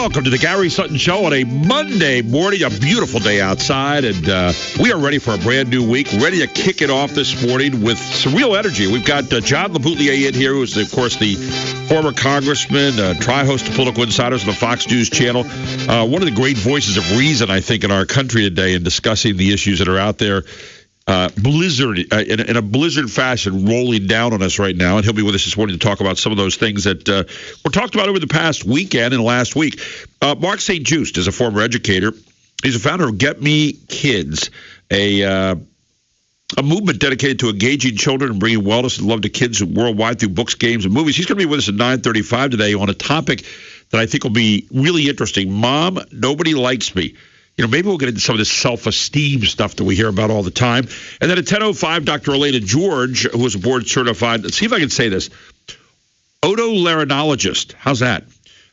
Welcome to the Gary Sutton Show on a Monday morning, a beautiful day outside, and we are ready for a brand new week, ready to kick it off this morning with some real energy. We've got John LeBouttlier in here, who is, of course, the former Congressman, tri-host of Political Insiders on the Fox News channel, one of the great voices of reason, I think, in our country today in discussing the issues that are out there. Blizzard in a blizzard fashion rolling down on us right now, and he'll be with us this morning to talk about some of those things that were talked about over the past weekend and last week. Mark St. Just is a former educator. He's a founder of Get Me Kids, a movement dedicated to engaging children and bringing wellness and love to kids worldwide through books, games, and movies. He's going to be with us at 9:35 today on a topic that I think will be really interesting. Mom, nobody likes me. Maybe we'll get into some of this self-esteem stuff that we hear about all the time. And then at 10:05, Dr. Elena George, who is a board-certified, let's see if I can say this, otolaryngologist. How's that?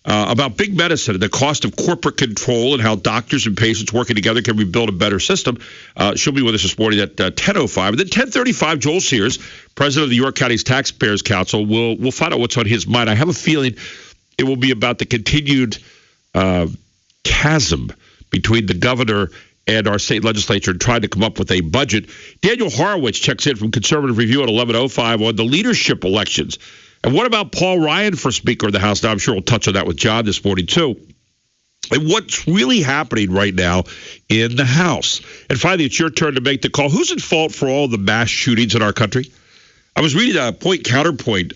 About big medicine and the cost of corporate control and how doctors and patients working together can rebuild a better system. She'll be with us this morning at 10:05. And then 10:35, Joel Sears, president of the York County's Taxpayers Council, will find out what's on his mind. I have a feeling it will be about the continued chasm between the governor and our state legislature trying to come up with a budget. Daniel Horowitz checks in from Conservative Review at 11:05 on the leadership elections. And what about Paul Ryan for Speaker of the House? Now, I'm sure we'll touch on that with John this morning, too. And what's really happening right now in the House? And finally, it's your turn to make the call. Who's at fault for all the mass shootings in our country? I was reading a point counterpoint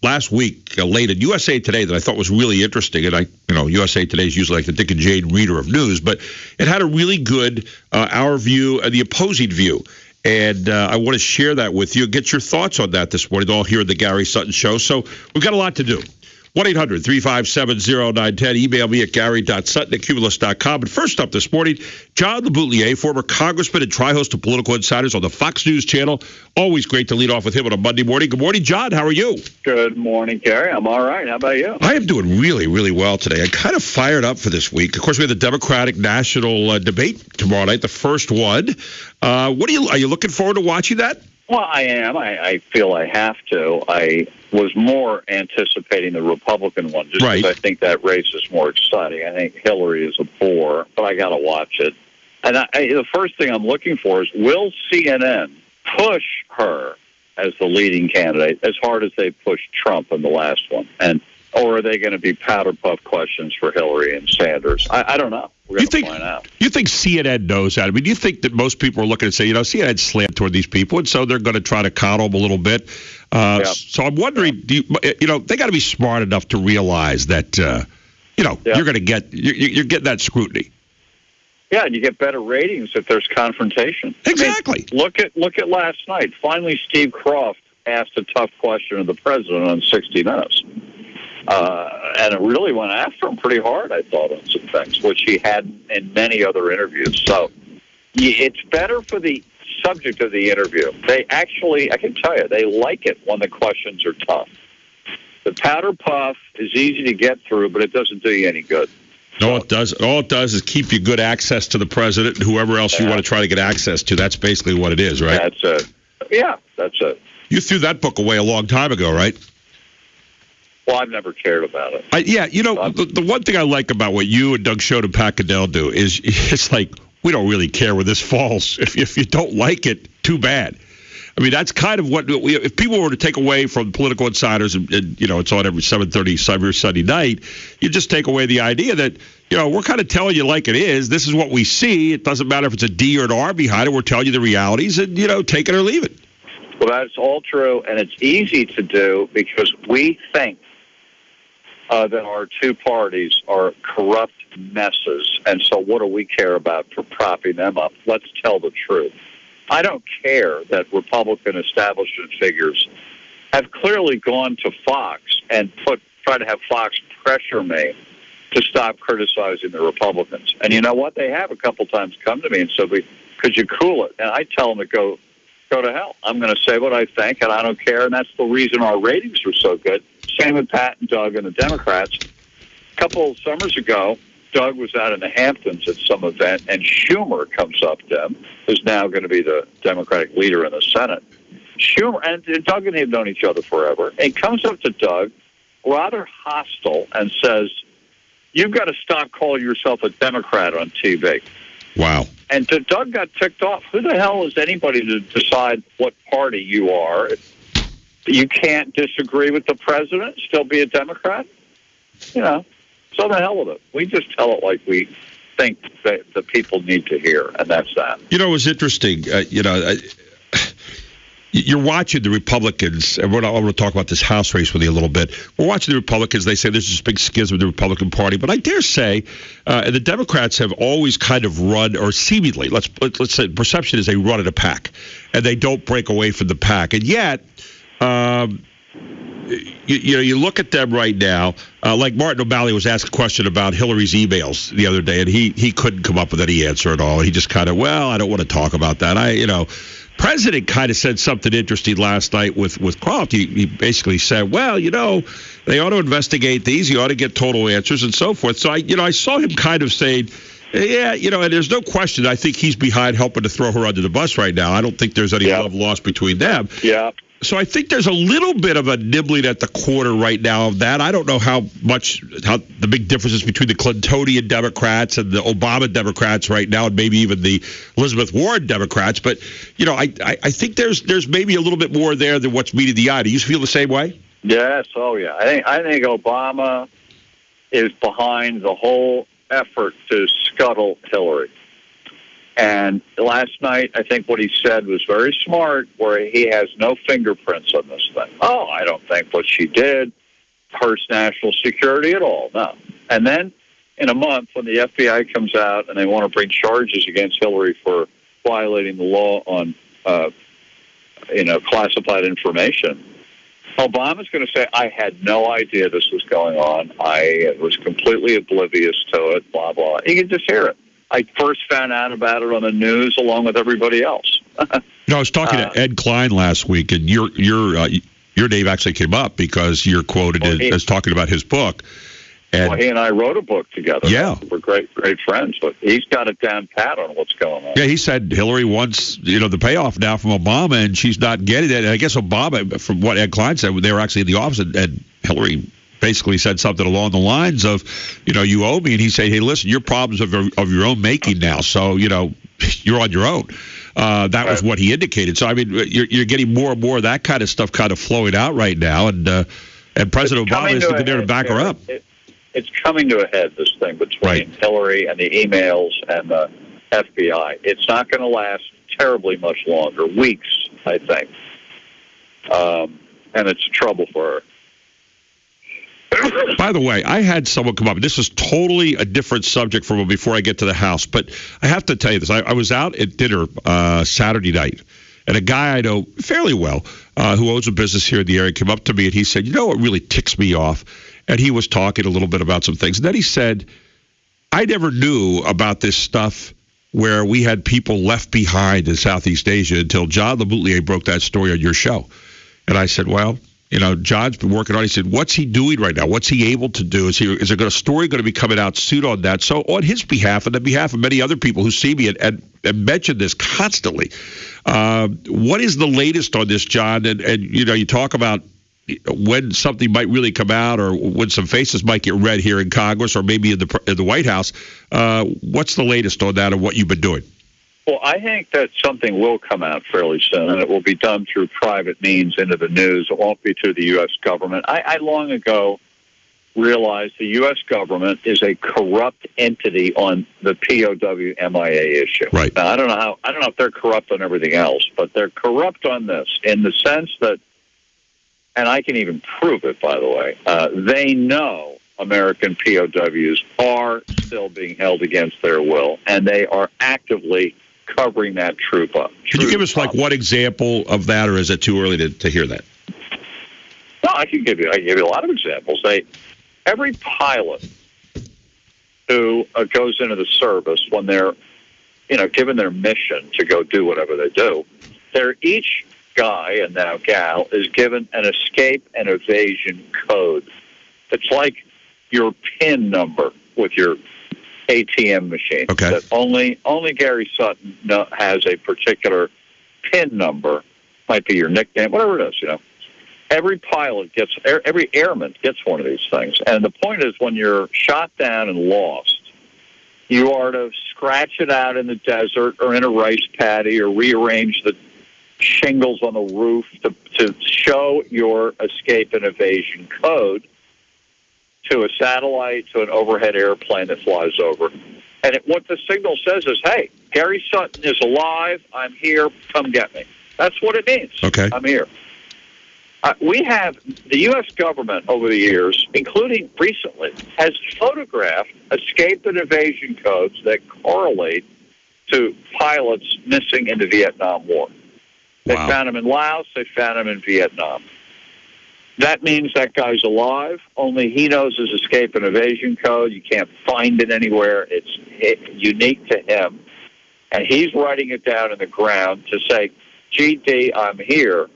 last week, late in USA Today, that I thought was really interesting. And USA Today is usually like the Dick and Jane reader of news, but it had a really good our view and the opposing view. And I want to share that with you. Get your thoughts on that this morning, all here at the Gary Sutton Show. So we've got a lot to do. 1-800-357-0910. Email me at gary.sutton@cumulus.com. But first up this morning, John LeBouttlier, former Congressman and tri-host of Political Insiders on the Fox News channel. Always great to lead off with him on a Monday morning. Good morning, John. How are you? Good morning, Gary. I'm all right. How about you? I am doing really, really well today. I'm kind of fired up for this week. Of course, we have the Democratic National Debate tomorrow night, the first one. Are you looking forward to watching that? Well, I am. I feel I have to. I was more anticipating the Republican one just because I think that race is more exciting. I think Hillary is a bore, but I got to watch it. And the first thing I'm looking for is, will CNN push her as the leading candidate as hard as they pushed Trump in the last one? Or are they going to be powder puff questions for Hillary and Sanders? I don't know. We're going to find out. You think CNN knows that? I mean, do you think that most people are looking and say, CNN's slant toward these people, and so they're going to try to coddle them a little bit? So I'm wondering, they got to be smart enough to realize that, you're going to you're getting that scrutiny. Yeah, and you get better ratings if there's confrontation. Exactly. I mean, look at last night. Finally, Steve Croft asked a tough question of the president on 60 Minutes. And it really went after him pretty hard, I thought, on some things, which he hadn't in many other interviews. So it's better for the subject of the interview. They actually, I can tell you, they like it when the questions are tough. The powder puff is easy to get through, but it doesn't do you any good. No, it does. All it does is keep you good access to the president and whoever else you want to try to get access to. That's basically what it is, right? That's it. Yeah, that's it. You threw that book away a long time ago, right? Well, I've never cared about it. The one thing I like about what you and Doug Schoen and Pat Goodell do is it's like, we don't really care where this falls. If you don't like it, too bad. I mean, that's kind of what if people were to take away from Political Insiders, and it's on every 7:30 Cyber Sunday night, you just take away the idea that, we're kind of telling you like it is. This is what we see. It doesn't matter if it's a D or an R behind it. We're telling you the realities, and, take it or leave it. Well, that's all true, and it's easy to do because we think that our two parties are corrupt messes, and so what do we care about for propping them up? Let's tell the truth. I don't care that Republican establishment figures have clearly gone to Fox and try to have Fox pressure me to stop criticizing the Republicans. And you know what? They have a couple times come to me and said, could you cool it? And I tell them to go to hell. I'm going to say what I think, and I don't care, and that's the reason our ratings were so good. Same with Pat and Doug and the Democrats. A couple of summers ago, Doug was out in the Hamptons at some event, and Schumer comes up to him, who's now going to be the Democratic leader in the Senate. Schumer and Doug and he have known each other forever. And he comes up to Doug, rather hostile, and says, you've got to stop calling yourself a Democrat on TV. Wow. And Doug got ticked off. Who the hell is anybody to decide what party you are? You can't disagree with the president, still be a Democrat? So the hell with it. We just tell it like we think that the people need to hear, and that's that. It was interesting. You're watching the Republicans, and I want to talk about this House race with you a little bit. We're watching the Republicans. They say there's this big schism in the Republican Party, but I dare say the Democrats have always kind of run, or seemingly, let's say, perception is they run in a pack, and they don't break away from the pack. And yet, you look at them right now, like Martin O'Malley was asked a question about Hillary's emails the other day, and he couldn't come up with any answer at all. He just kind of, I don't want to talk about that. President kind of said something interesting last night with Croft. He basically said, they ought to investigate these. You ought to get total answers and so forth. So, I saw him kind of saying, and there's no question. I think he's behind helping to throw her under the bus right now. I don't think there's any love lost between them. Yeah. So I think there's a little bit of a nibbling at the corner right now of that. I don't know how the big differences between the Clintonian Democrats and the Obama Democrats right now, and maybe even the Elizabeth Warren Democrats. But I think there's maybe a little bit more there than what's meeting the eye. Do you feel the same way? Yes. Oh yeah. I think Obama is behind the whole effort to scuttle Hillary. And last night, I think what he said was very smart, where he has no fingerprints on this thing. I don't think what she did hurts national security at all. No. And then in a month, when the FBI comes out and they want to bring charges against Hillary for violating the law on, classified information, Obama's going to say, I had no idea this was going on. I was completely oblivious to it, blah, blah. You can just hear it. I first found out about it on the news along with everybody else. I was talking to Ed Klein last week, and your name actually came up because you're quoted as talking about his book. And he and I wrote a book together. Yeah. We're great friends, but he's got it down pat on what's going on. Yeah, he said Hillary wants, the payoff now from Obama, and she's not getting it. And I guess Obama, from what Ed Klein said, they were actually in the office, and Hillary basically said something along the lines of, you owe me. And he said, hey, listen, your problems of your own making now. So, you're on your own. That was what he indicated. So, I mean, you're getting more and more of that kind of stuff kind of flowing out right now. And President Obama is there to back her up. It's coming to a head, this thing between Hillary and the emails and the FBI. It's not going to last terribly much longer, weeks, I think. And it's trouble for her. By the way, I had someone come up. This is totally a different subject from before I get to the House, but I have to tell you this. I was out at dinner Saturday night, and a guy I know fairly well who owns a business here in the area came up to me, and he said, what really ticks me off? And he was talking a little bit about some things. And then he said, I never knew about this stuff where we had people left behind in Southeast Asia until John LeBouttlier broke that story on your show. And I said, well, John's been working on it. He said, what's he doing right now? What's he able to do? Is there a story going to be coming out soon on that? So on his behalf and on behalf of many other people who see me and mention this constantly, what is the latest on this, John? And you talk about when something might really come out or when some faces might get read here in Congress or maybe in the White House. What's the latest on that and what you've been doing? Well, I think that something will come out fairly soon, and it will be done through private means into the news. It won't be through the U.S. government. I long ago realized the U.S. government is a corrupt entity on the POW MIA issue. Right. Now, I don't know if they're corrupt on everything else, but they're corrupt on this in the sense that, and I can even prove it, by the way, they know American POWs are still being held against their will, and they are actively covering that troop up. Can you give us like one example of that, or is it too early to hear that? No, I can give you a lot of examples. Every pilot who goes into the service when they're, given their mission to go do whatever they do, each guy and now gal is given an escape and evasion code. It's like your PIN number with your ATM machine. Okay. That only Gary Sutton has a particular PIN number. Might be your nickname, whatever it is, Every pilot gets, every airman gets one of these things. And the point is, when you're shot down and lost, you are to scratch it out in the desert or in a rice paddy or rearrange the shingles on the roof to show your escape and evasion code to a satellite, to an overhead airplane that flies over. And what the signal says is, hey, Gary Sutton is alive. I'm here. Come get me. That's what it means. Okay. I'm here. We have the U.S. government over the years, including recently, has photographed escape and evasion codes that correlate to pilots missing in the Vietnam War. They found him in Laos. They found him in Vietnam. That means that guy's alive. Only he knows his escape and evasion code. You can't find it anywhere. It's unique to him. And he's writing it down in the ground to say, GD, I'm here.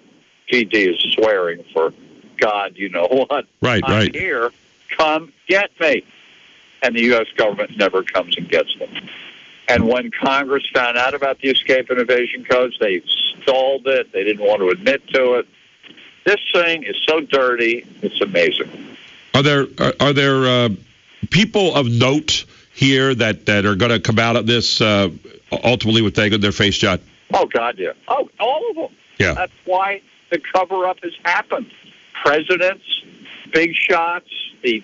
GD is swearing for God, you know what. I'm here. Come get me. And the U.S. government never comes and gets them. And when Congress found out about the escape and evasion codes, they stalled it. They didn't want to admit to it. This thing is so dirty, it's amazing. Are there people of note here that are going to come out of this ultimately with egg on their face, John? Oh, God, yeah. Oh, all of them. Yeah. That's why the cover-up has happened. Presidents, big shots, and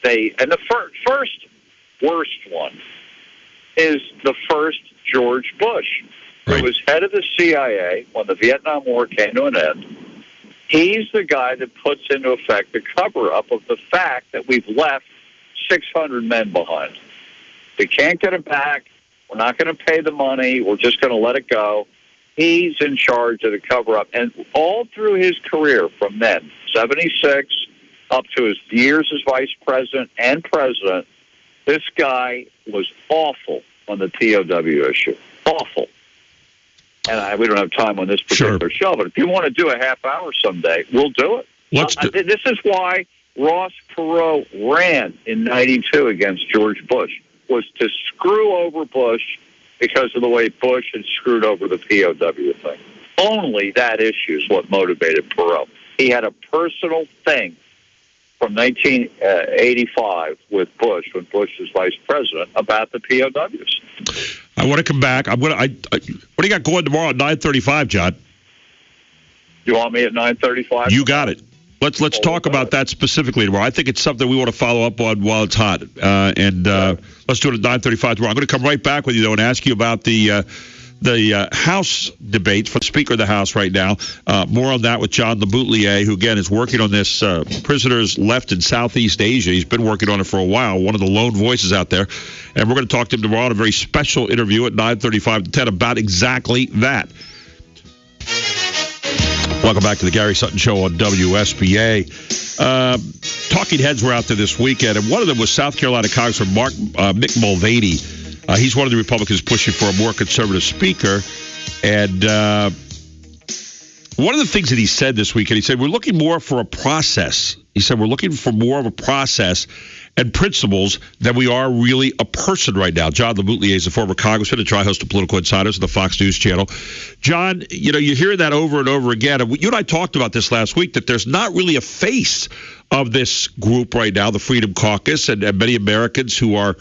the first worst one is the first George Bush, who was head of the CIA when the Vietnam War came to an end. He's the guy that puts into effect the cover-up of the fact that we've left 600 men behind. We can't get them back. We're not going to pay the money. We're just going to let it go. He's in charge of the cover-up. And all through his career from then, 76, up to his years as vice president and president, this guy was awful on the POW issue. Awful. And we don't have time on this particular show, but if you want to do a half hour someday, we'll do it. This is why Ross Perot ran in 92 against George Bush, was to screw over Bush because of the way Bush had screwed over the POW thing. Only that issue is what motivated Perot. He had a personal thing from 1985 with Bush, when Bush was vice president, about the POWs. I want to come back. What do you got going tomorrow at 9:35, John? You want me at 9:35? You got it. Let's talk about that specifically tomorrow. I think it's something we want to follow up on while it's hot. Let's do it at 9:35 tomorrow. I'm going to come right back with you, though, and ask you about the House debate for the Speaker of the House right now. More on that with John LeBouttlier, who, again, is working on this prisoners left in Southeast Asia. He's been working on it for a while, one of the lone voices out there. And we're going to talk to him tomorrow on a very special interview at 9:35 to 10 about exactly that. Welcome back to the Gary Sutton Show on WSBA. Talking heads were out there this weekend, and one of them was South Carolina Congressman Mick Mulvaney. He's one of the Republicans pushing for a more conservative speaker. And one of the things that he said this weekend, he said, we're looking more for a process. He said, we're looking for more of a process and principles than we are really a person right now. John LeBouttlier is a former congressman and tri-host of Political Insiders on the Fox News channel. John, you hear that over and over again. And you and I talked about this last week, that there's not really a face of this group right now, the Freedom Caucus, and many Americans who are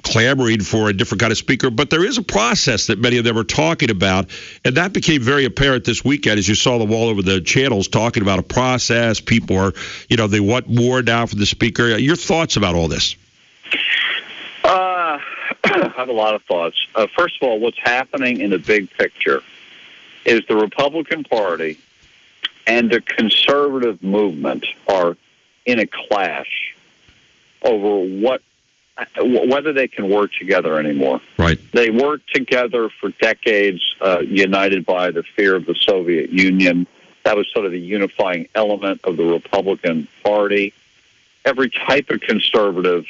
clamoring for a different kind of speaker. But there is a process that many of them are talking about, and that became very apparent this weekend as you saw them all over the channels talking about a process. People are, they want more now from the speaker. Your thoughts about all this? I have a lot of thoughts. First of all, what's happening in the big picture is the Republican Party and the conservative movement are in a clash over whether they can work together anymore. Right. They worked together for decades, united by the fear of the Soviet Union. That was sort of the unifying element of the Republican Party. Every type of conservative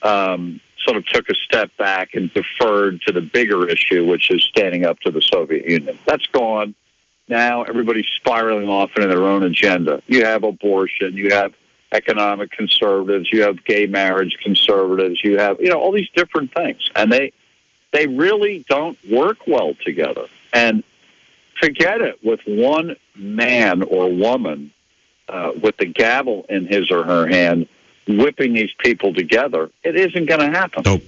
sort of took a step back and deferred to the bigger issue, which is standing up to the Soviet Union. That's gone. Now everybody's spiraling off into their own agenda. You have abortion. You have economic conservatives, you have gay marriage conservatives, you have, all these different things. And they really don't work well together. And forget it, with one man or woman with the gavel in his or her hand whipping these people together, it isn't going to happen. Nope.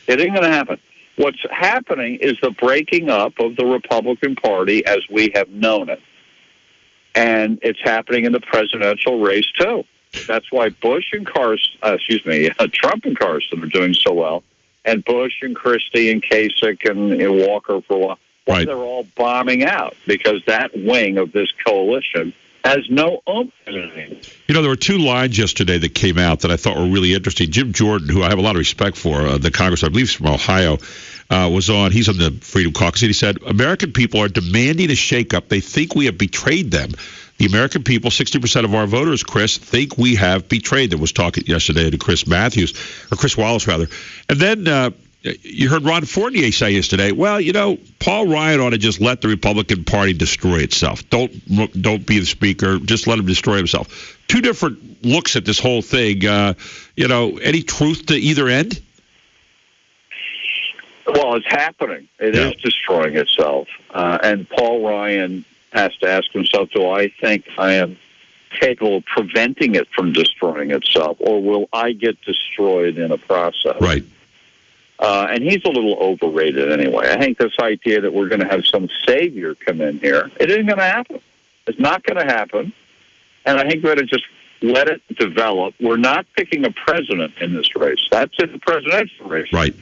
It isn't going to happen. What's happening is the breaking up of the Republican Party as we have known it. And it's happening in the presidential race, too. That's why Trump and Carson are doing so well, and Bush and Christie and Kasich and Walker for a while. Well, right. They're all bombing out because that wing of this coalition has no oomph in it. You know, there were two lines yesterday that came out that I thought were really interesting. Jim Jordan, who I have a lot of respect for, the congressman, I believe he's from Ohio, was on. He's on the Freedom Caucus, and he said, American people are demanding a shakeup. They think we have betrayed them. The American people, 60% of our voters, Chris, think we have betrayed them. Was talking yesterday to Chris Wallace, rather. And then you heard Ron Fournier say yesterday, well, Paul Ryan ought to just let the Republican Party destroy itself. Don't be the speaker. Just let him destroy himself. Two different looks at this whole thing. Any truth to either end? Well, it's happening. It is destroying itself. And Paul Ryan has to ask himself, do I think I am capable of preventing it from destroying itself, or will I get destroyed in a process? Right. And he's a little overrated anyway. I think this idea that we're going to have some savior come in here, it isn't going to happen. It's not going to happen. And I think we ought to just let it develop. We're not picking a president in this race. That's in the presidential race. Right.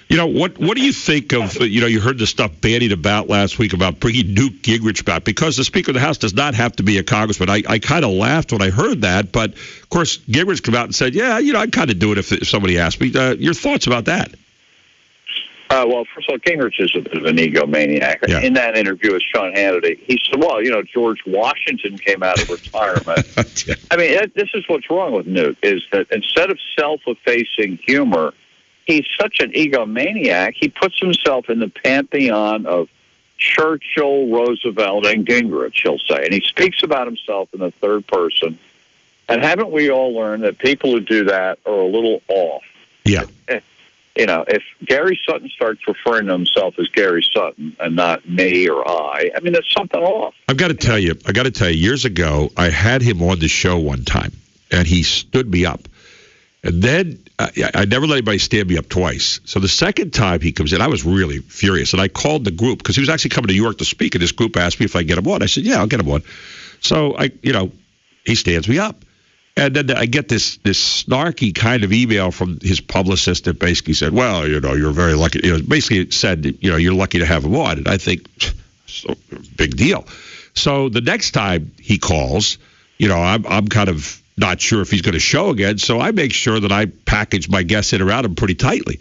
What do you think of, you heard the stuff bandied about last week about bringing Newt Gingrich back, because the Speaker of the House does not have to be a congressman. I kind of laughed when I heard that, but, of course, Gingrich came out and said, I'd kind of do it if somebody asked me. Your thoughts about that? Well, first of all, Gingrich is a bit of an egomaniac. Yeah. In that interview with Sean Hannity, he said, well, George Washington came out of retirement. Yeah. I mean, this is what's wrong with Newt, is that instead of self-effacing humor, he's such an egomaniac, he puts himself in the pantheon of Churchill, Roosevelt, and Gingrich, he'll say. And he speaks about himself in the third person. And haven't we all learned that people who do that are a little off? Yeah. If Gary Sutton starts referring to himself as Gary Sutton and not me or I mean, there's something off. I've got to tell you, years ago, I had him on the show one time, and he stood me up. And then I never let anybody stand me up twice. So the second time he comes in, I was really furious. And I called the group, because he was actually coming to New York to speak, and this group asked me if I get him on. I said, yeah, I'll get him on. So, he stands me up. And then I get this snarky kind of email from his publicist that basically said, well, you're very lucky. Basically it said, you're lucky to have him on. And I think, so big deal. So the next time he calls, I'm kind of not sure if he's going to show again, so I make sure that I package my guests in around him pretty tightly.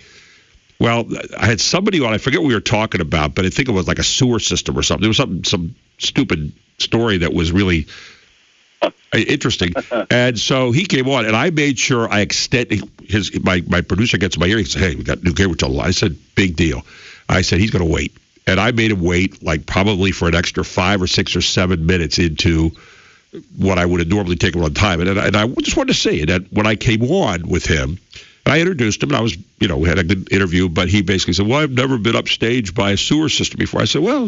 Well, I had somebody on, I forget what we were talking about, but I think it was like a sewer system or something. It was some stupid story that was really interesting. And so he came on, and I made sure I extended my producer gets in my ear. He said, hey, we got Newt Gingrich on the line. I said, big deal. I said, he's going to wait. And I made him wait like probably for an extra 5 or 6 or 7 minutes into what I would have normally taken on time. And I just wanted to say that when I came on with him, and I introduced him, and I was, we had a good interview, but he basically said, well, I've never been upstaged by a sewer system before. I said, well,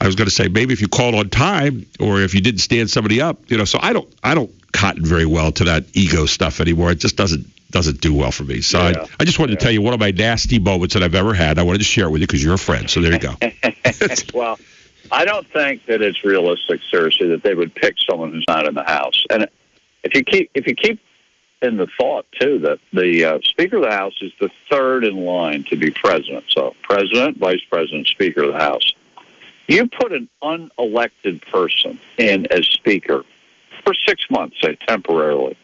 I was going to say, maybe if you called on time, or if you didn't stand somebody up, so I don't cotton very well to that ego stuff anymore. It just doesn't do well for me. So yeah. I just wanted to tell you one of my nasty moments that I've ever had. I wanted to share it with you because you're a friend. So there you go. Well, I don't think that it's realistic, seriously, that they would pick someone who's not in the House. And if you keep in the thought, too, that the Speaker of the House is the third in line to be president. So president, vice president, Speaker of the House. You put an unelected person in as Speaker for 6 months, say, temporarily,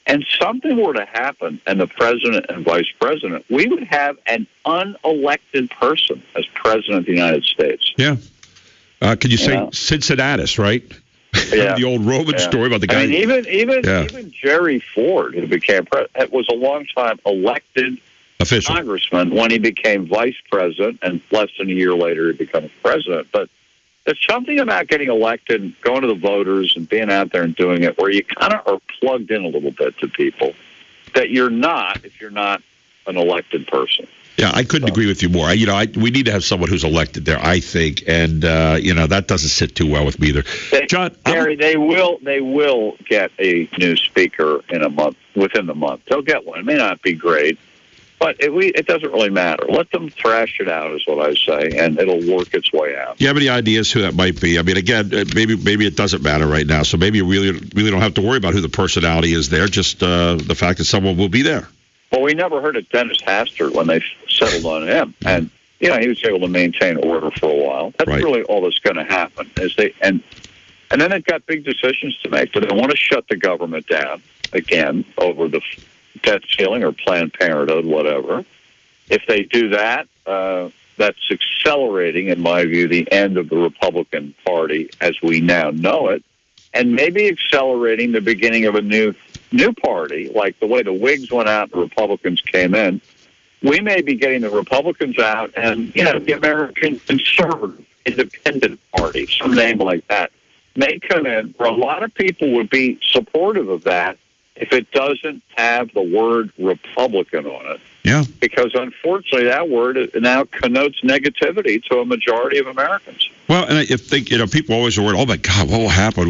and something were to happen and the president and vice president, we would have an unelected person as president of the United States. Yeah. Could you say Cincinnatus, right? Yeah. The old Roman story about the guy. I mean, even Jerry Ford, who became president, was a long-time elected official congressman when he became vice president, and less than a year later he became president. But there's something about getting elected and going to the voters and being out there and doing it where you kind of are plugged in a little bit to people that you're not if you're not an elected person. Yeah, I couldn't agree with you more. We need to have someone who's elected there, I think, and that doesn't sit too well with me either. John, Gary, they will get a new speaker within the month. They'll get one. It may not be great, but it doesn't really matter. Let them thrash it out, is what I say, and it'll work its way out. Do you have any ideas who that might be? I mean, again, maybe it doesn't matter right now, so maybe you really don't have to worry about who the personality is there. Just the fact that someone will be there. Well, we never heard of Dennis Hastert when they settled on him, and he was able to maintain order for a while. That's really all that's going to happen. And then they've got big decisions to make. Do they want to shut the government down again over the debt ceiling or Planned Parenthood, whatever? If they do that, that's accelerating, in my view, the end of the Republican Party as we now know it, and maybe accelerating the beginning of a new party, like the way the Whigs went out and the Republicans came in. We may be getting the Republicans out and, the American Conservative Independent Party, some name like that, may come in, where a lot of people would be supportive of that if it doesn't have the word Republican on it. Yeah. Because, unfortunately, that word now connotes negativity to a majority of Americans. Well, and I think, people always are worried, oh, my God, what will happen?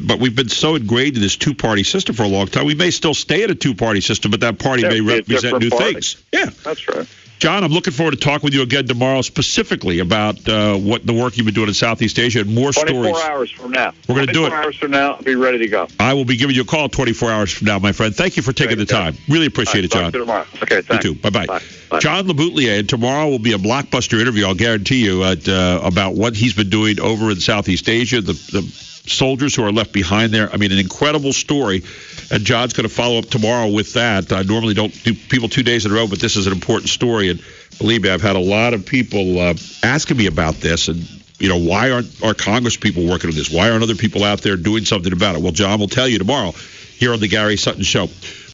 But we've been so ingrained in this two-party system for a long time. We may still stay at a two-party system, but that party may represent new things. Yeah. That's right. John, I'm looking forward to talking with you again tomorrow specifically about what the work you've been doing in Southeast Asia and more 24 stories. 24 hours from now. We're going to do it. 24 hours from now, I'll be ready to go. I will be giving you a call 24 hours from now, my friend. Thank you for taking the time. Really appreciate it, John. Talk to you tomorrow. Okay, thanks. You too. Bye-bye. Bye. John LeBouttlier, and tomorrow will be a blockbuster interview, I'll guarantee you, about what he's been doing over in Southeast Asia, the soldiers who are left behind there. I mean, an incredible story. And John's going to follow up tomorrow with that. I normally don't do people 2 days in a row, but this is an important story. And believe me, I've had a lot of people asking me about this. And, why aren't our Congress people working on this? Why aren't other people out there doing something about it? Well, John will tell you tomorrow here on the Gary Sutton Show.